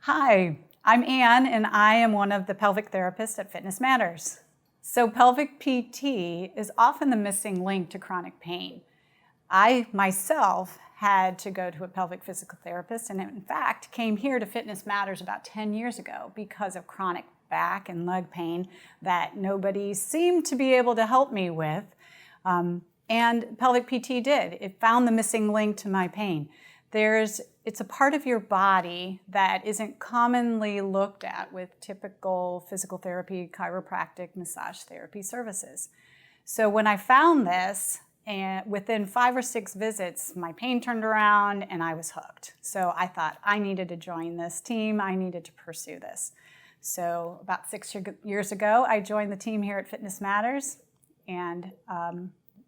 Hi, I'm Anne, and I am one of the pelvic therapists at Fitness Matters. So pelvic PT is often the missing link to chronic pain. I myself had to go to a pelvic physical therapist, and in fact came here to Fitness Matters about 10 years ago because of chronic back and leg pain that nobody seemed to be able to help me with. And pelvic PT did. It found the missing link to my pain. It's a part of your body that isn't commonly looked at with typical physical therapy, chiropractic, massage therapy services. So when I found this, and within 5 or 6 visits, my pain turned around and I was hooked. So I thought I needed to join this team. I needed to pursue this. So about 6 years ago, I joined the team here at Fitness Matters and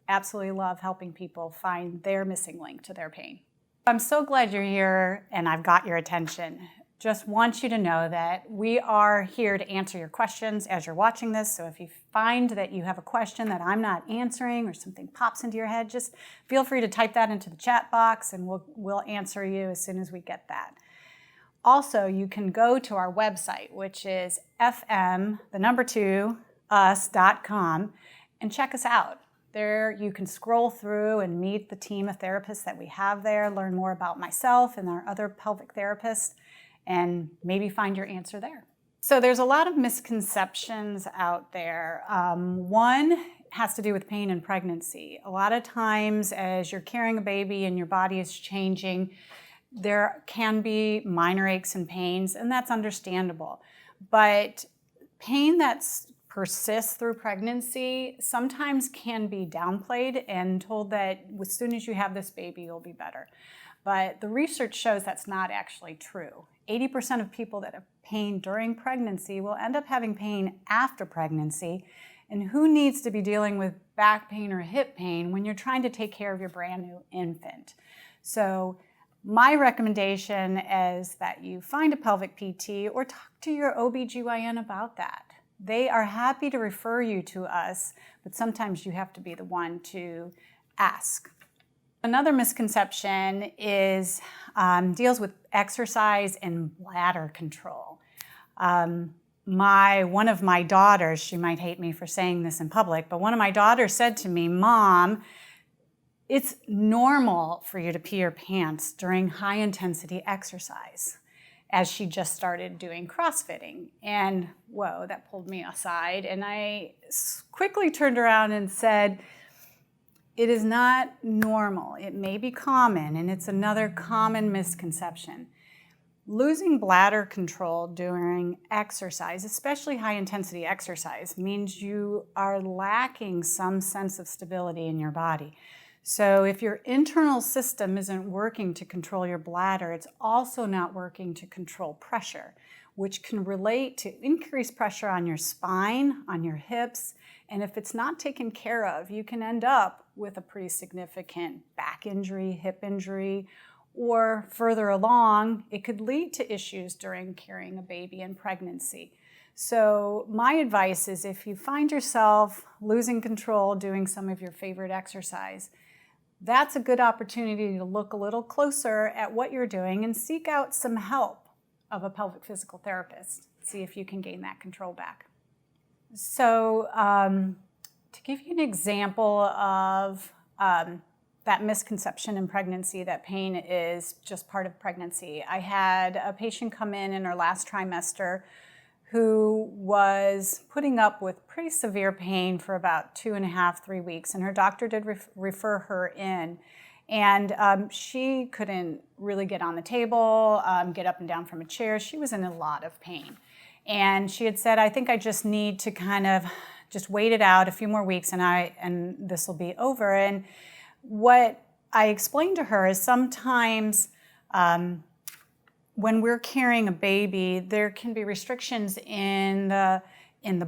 absolutely love helping people find their missing link to their pain. I'm so glad you're here and I've got your attention. Just want you to know that we are here to answer your questions as you're watching this. So if you find that you have a question that I'm not answering or something pops into your head, just feel free to type that into the chat box and we'll answer you as soon as we get that. Also, you can go to our website, which is us.com, and check us out. There you can scroll through and meet the team of therapists that we have there, learn more about myself and our other pelvic therapists, and maybe find your answer there. So there's a lot of misconceptions out there. One has to do with pain and pregnancy. A lot of times as you're carrying a baby and your body is changing, there can be minor aches and pains, and that's understandable. But pain that persists through pregnancy sometimes can be downplayed and told that as soon as you have this baby, you'll be better. But the research shows that's not actually true. 80% of people that have pain during pregnancy will end up having pain after pregnancy. And who needs to be dealing with back pain or hip pain when you're trying to take care of your brand new infant? So my recommendation is that you find a pelvic PT or talk to your OB/GYN about that. They are happy to refer you to us, but sometimes you have to be the one to ask. Another misconception deals with exercise and bladder control. One of my daughters, she might hate me for saying this in public, but one of my daughters said to me, "Mom, it's normal for you to pee your pants during high intensity exercise," as she just started doing CrossFitting. And whoa, that pulled me aside. And I quickly turned around and said, it is not normal. It may be common, and it's another common misconception. Losing bladder control during exercise, especially high intensity exercise, means you are lacking some sense of stability in your body. So if your internal system isn't working to control your bladder, it's also not working to control pressure, which can relate to increased pressure on your spine, on your hips, and if it's not taken care of, you can end up with a pretty significant back injury, hip injury, or further along, it could lead to issues during carrying a baby in pregnancy. So my advice is if you find yourself losing control doing some of your favorite exercise, that's a good opportunity to look a little closer at what you're doing and seek out some help of a pelvic physical therapist. See if you can gain that control back. So to give you an example of that misconception in pregnancy that pain is just part of pregnancy, I had a patient come in her last trimester who was putting up with pretty severe pain for about 2.5, 3 weeks, and her doctor did refer her in. And she couldn't really get on the table, get up and down from a chair. She was in a lot of pain. And she had said, I think I just need to kind of just wait it out a few more weeks and this will be over. And what I explained to her is sometimes when we're carrying a baby, there can be restrictions in the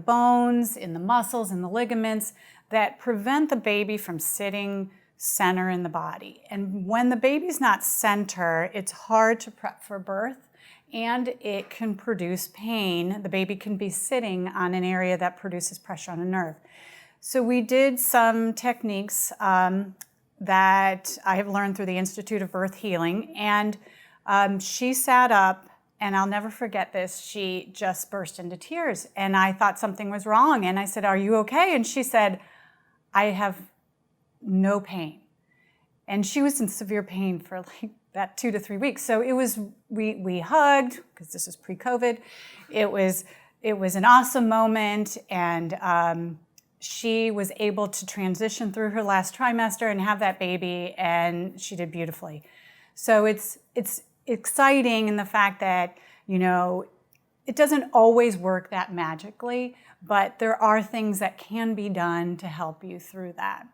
bones, in the muscles, in the ligaments that prevent the baby from sitting center in the body. And when the baby's not center, it's hard to prep for birth and it can produce pain. The baby can be sitting on an area that produces pressure on a nerve. So we did some techniques that I have learned through the Institute of Birth Healing, and she sat up And I'll never forget this. She just burst into tears and I thought something was wrong. And I said, "Are you okay?" And she said, "I have no pain." And she was in severe pain for like that 2 to 3 weeks. So it was, we hugged, because this was pre-COVID. It was an awesome moment. And she was able to transition through her last trimester and have that baby, and she did beautifully. So it's exciting in the fact that, you know, it doesn't always work that magically, but there are things that can be done to help you through that.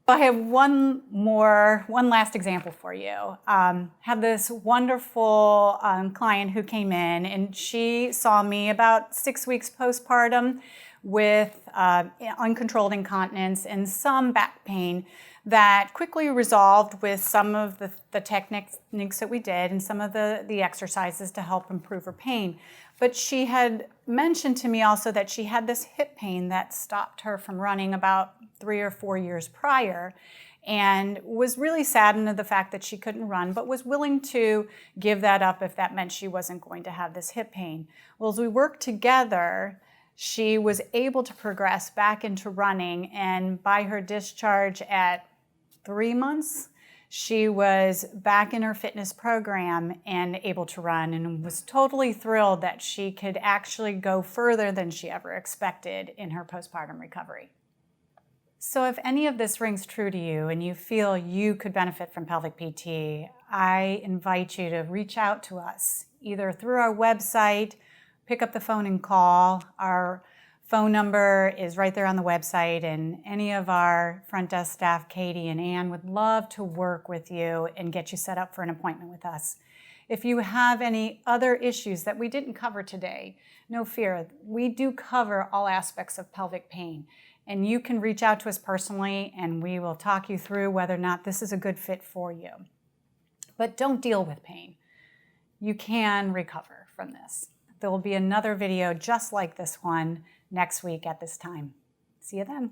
I have one last example for you. Had this wonderful client who came in, and she saw me about 6 weeks postpartum with uncontrolled incontinence and some back pain that quickly resolved with some of the techniques that we did and some of the exercises to help improve her pain. But she had mentioned to me also that she had this hip pain that stopped her from running about 3 or 4 years prior, and was really saddened at the fact that she couldn't run, but was willing to give that up if that meant she wasn't going to have this hip pain. Well, as we worked together, she was able to progress back into running, and by her discharge at 3 months, she was back in her fitness program and able to run, and was totally thrilled that she could actually go further than she ever expected in her postpartum recovery. So if any of this rings true to you and you feel you could benefit from pelvic PT, I invite you to reach out to us, either through our website, pick up the phone and call. Our phone number is right there on the website, and any of our front desk staff, Katie and Ann, would love to work with you and get you set up for an appointment with us. If you have any other issues that we didn't cover today, no fear. We do cover all aspects of pelvic pain, and you can reach out to us personally and we will talk you through whether or not this is a good fit for you. But don't deal with pain. You can recover from this. There will be another video just like this one next week at this time. See you then.